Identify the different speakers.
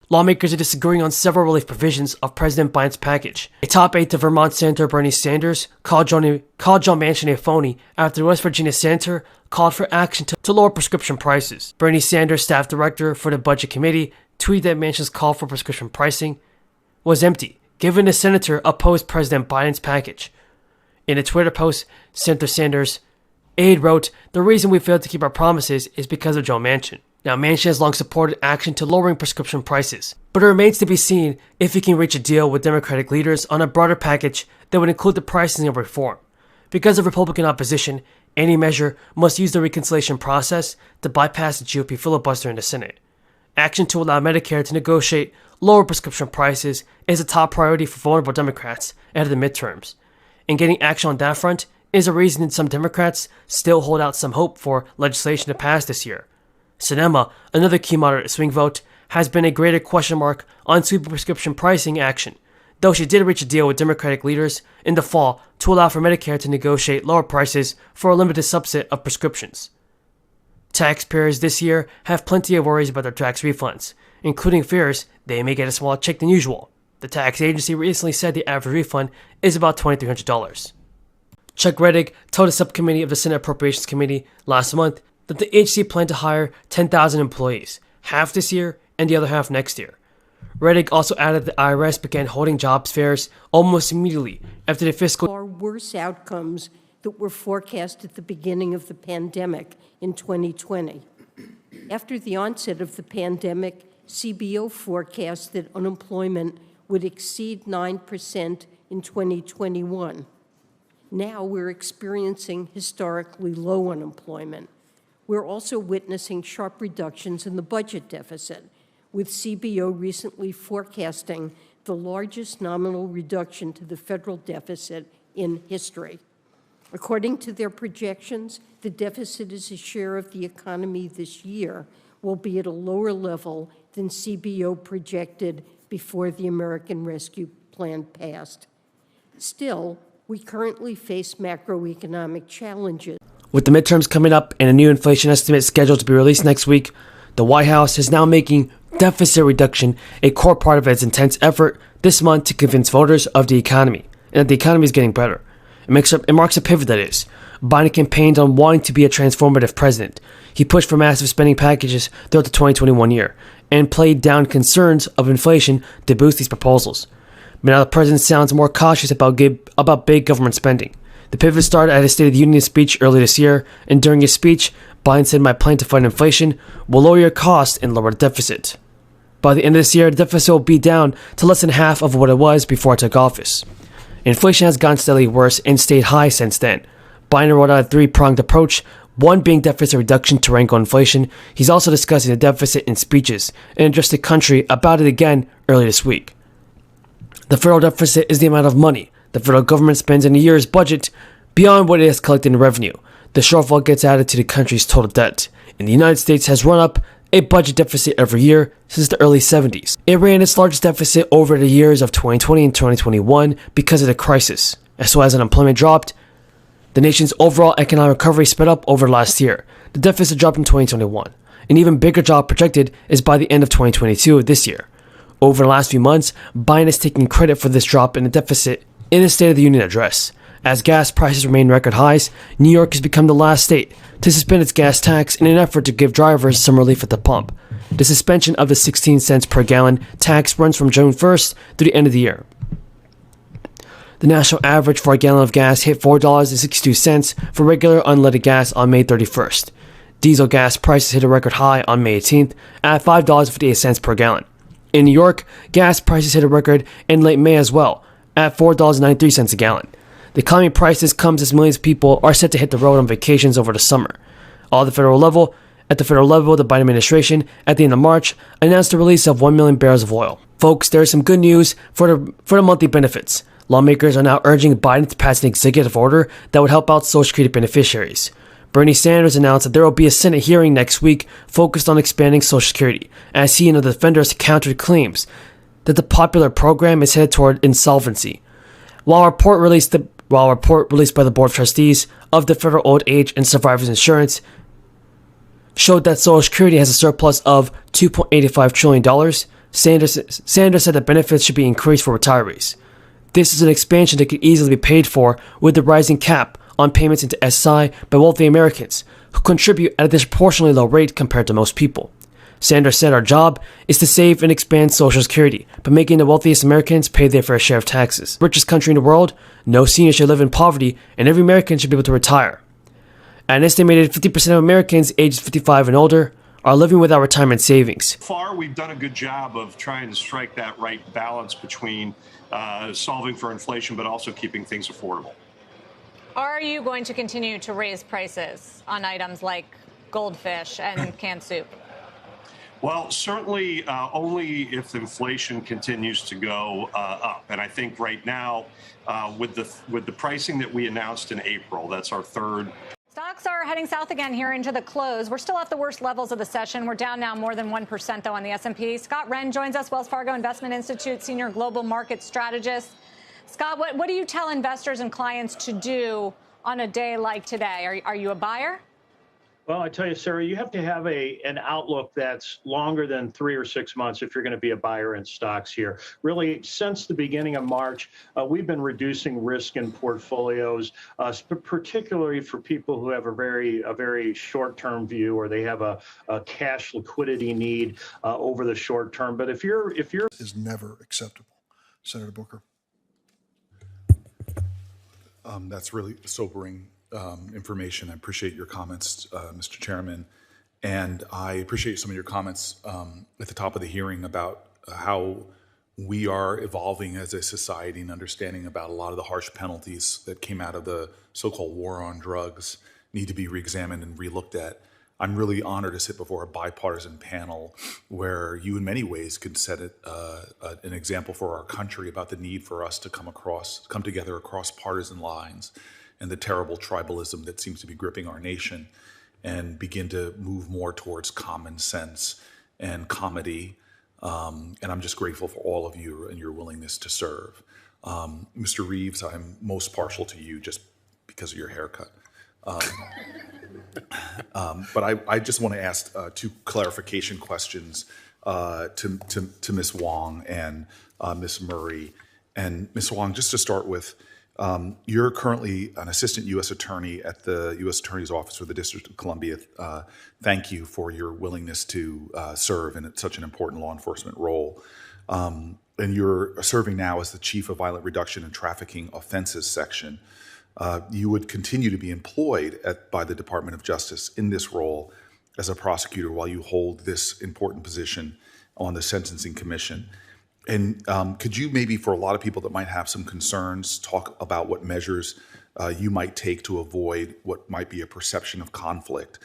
Speaker 1: Lawmakers are disagreeing on several relief provisions of President Biden's package. A top aide to Vermont Senator Bernie Sanders called Joe Manchin a phony after the West Virginia senator called for action to lower prescription prices. Bernie Sanders, staff director for the Budget Committee, tweeted that Manchin's call for prescription pricing was empty, given the senator opposed President Biden's package. In a Twitter post, Senator Sanders' aide wrote, "The reason we failed to keep our promises is because of Joe Manchin." Now, Manchin has long supported action to lowering prescription prices, but it remains to be seen if he can reach a deal with Democratic leaders on a broader package that would include the pricing of reform. Because of Republican opposition, any measure must use the reconciliation process to bypass the GOP filibuster in the Senate. Action to allow Medicare to negotiate lower prescription prices is a top priority for vulnerable Democrats ahead of the midterms, and getting action on that front is a reason that some Democrats still hold out some hope for legislation to pass this year. Sinema, another key moderate swing vote, has been a greater question mark on sweeping prescription pricing action, though she did reach a deal with Democratic leaders in the fall to allow for Medicare to negotiate lower prices for a limited subset of prescriptions. Taxpayers this year have plenty of worries about their tax refunds, including fears they may get a smaller check than usual. The tax agency recently said the average refund is about $2,300. Chuck Rettig told a subcommittee of the Senate Appropriations Committee last month that the agency planned to hire 10,000 employees, half this year and the other half next year. Rettig also added that the IRS began holding jobs fairs almost immediately after the fiscal
Speaker 2: far worse outcomes that were forecast at the beginning of the pandemic in 2020. After the onset of the pandemic, CBO forecast that unemployment would exceed 9% in 2021. Now we're experiencing historically low unemployment. We're also witnessing sharp reductions in the budget deficit, with CBO recently forecasting the largest nominal reduction to the federal deficit in history. According to their projections, the deficit as a share of the economy this year will be at a lower level than CBO projected before the American Rescue Plan passed. Still, we currently face macroeconomic challenges.
Speaker 1: With the midterms coming up and a new inflation estimate scheduled to be released next week, the White House is now making deficit reduction a core part of its intense effort this month to convince voters of the economy, and that the economy is getting better. It marks a pivot, that is. Biden campaigned on wanting to be a transformative president. He pushed for massive spending packages throughout the 2021 year, and played down concerns of inflation to boost these proposals. But now the president sounds more cautious about big government spending. The pivot started at his State of the Union speech earlier this year, and during his speech, Biden said, "My plan to fight inflation will lower your cost and lower the deficit." By the end of this year, the deficit will be down to less than half of what it was before I took office. Inflation has gotten steadily worse and stayed high since then. Biden rolled out a three-pronged approach, one being deficit reduction to wrangle inflation. He's also discussing the deficit in speeches and addressed the country about it again earlier this week. The federal deficit is the amount of money the federal government spends in a year's budget beyond what it has collected in revenue. The shortfall gets added to the country's total debt, and the United States has run up a budget deficit every year since the early 70s. It ran its largest deficit over the years of 2020 and 2021 because of the crisis. So as unemployment dropped, the nation's overall economic recovery sped up over last year. The deficit dropped in 2021. An even bigger drop projected is by the end of 2022 this year. Over the last few months, Biden has taken credit for this drop in the deficit in his State of the Union address. As gas prices remain record highs, New York has become the last state to suspend its gas tax in an effort to give drivers some relief at the pump. The suspension of the 16 cents per gallon tax runs from June 1st through the end of the year. The national average for a gallon of gas hit $4.62 for regular unleaded gas on May 31st. Diesel gas prices hit a record high on May 18th at $5.58 per gallon. In New York, gas prices hit a record in late May as well, at $4.93 a gallon. The climbing prices comes as millions of people are set to hit the road on vacations over the summer. At the federal level, the Biden administration, at the end of March, announced the release of 1 million barrels of oil. Folks, there is some good news for the monthly benefits. Lawmakers are now urging Biden to pass an executive order that would help out Social Security beneficiaries. Bernie Sanders announced that there will be a Senate hearing next week focused on expanding Social Security, as he and the defenders countered claims that the popular program is headed toward insolvency. While a report released by the Board of Trustees of the Federal Old Age and Survivors Insurance showed that Social Security has a surplus of $2.85 trillion, Sanders said that benefits should be increased for retirees. This is an expansion that could easily be paid for with the rising cap on payments into SSI by wealthy Americans, who contribute at a disproportionately low rate compared to most people. Sanders said our job is to save and expand Social Security by making the wealthiest Americans pay their fair share of taxes. Richest country in the world, no senior should live in poverty, and every American should be able to retire. An estimated 50% of Americans aged 55 and older are living without retirement savings.
Speaker 3: So far, we've done a good job of trying to strike that right balance between solving for inflation, but also keeping things affordable.
Speaker 4: Are you going to continue to raise prices on items like goldfish and canned soup?
Speaker 3: Well, certainly only if inflation continues to go up. And I think right now, with the pricing that we announced in April, that's our third.
Speaker 4: Stocks are heading south again here into the close. We're still at the worst levels of the session. We're down now more than 1%, though, on the S&P. Scott Wren joins us, Wells Fargo Investment Institute Senior Global Market Strategist. Scott, what do you tell investors and clients to do on a day like today? Are you a buyer?
Speaker 5: Well, I tell you, Sarah, you have to have an outlook that's longer than 3 or 6 months if you're going to be a buyer in stocks here. Really, since the beginning of March, we've been reducing risk in portfolios, particularly for people who have a very short-term view, or they have a cash liquidity need over the short term. But if you're
Speaker 6: is never acceptable, Senator Booker.
Speaker 7: That's really sobering information. I appreciate your comments, Mr. Chairman, and I appreciate some of your comments at the top of the hearing about how we are evolving as a society and understanding about a lot of the harsh penalties that came out of the so-called war on drugs need to be reexamined and relooked at. I'm really honored to sit before a bipartisan panel where you in many ways could set an example for our country about the need for us to come together across partisan lines and the terrible tribalism that seems to be gripping our nation, and begin to move more towards common sense and comedy. And I'm just grateful for all of you and your willingness to serve. Mr. Reeves, I'm most partial to you just because of your haircut. But I just want to ask two clarification questions to Ms. Wong and Ms. Murray. And Ms. Wong, just to start with, you're currently an assistant U.S. attorney at the U.S. Attorney's Office for the District of Columbia. Thank you for your willingness to serve in such an important law enforcement role. And you're serving now as the Chief of Violent Reduction and Trafficking Offenses Section. You would continue to be employed by the Department of Justice in this role as a prosecutor while you hold this important position on the Sentencing Commission. And could you maybe, for a lot of people that might have some concerns, talk about what measures you might take to avoid what might be a perception of conflict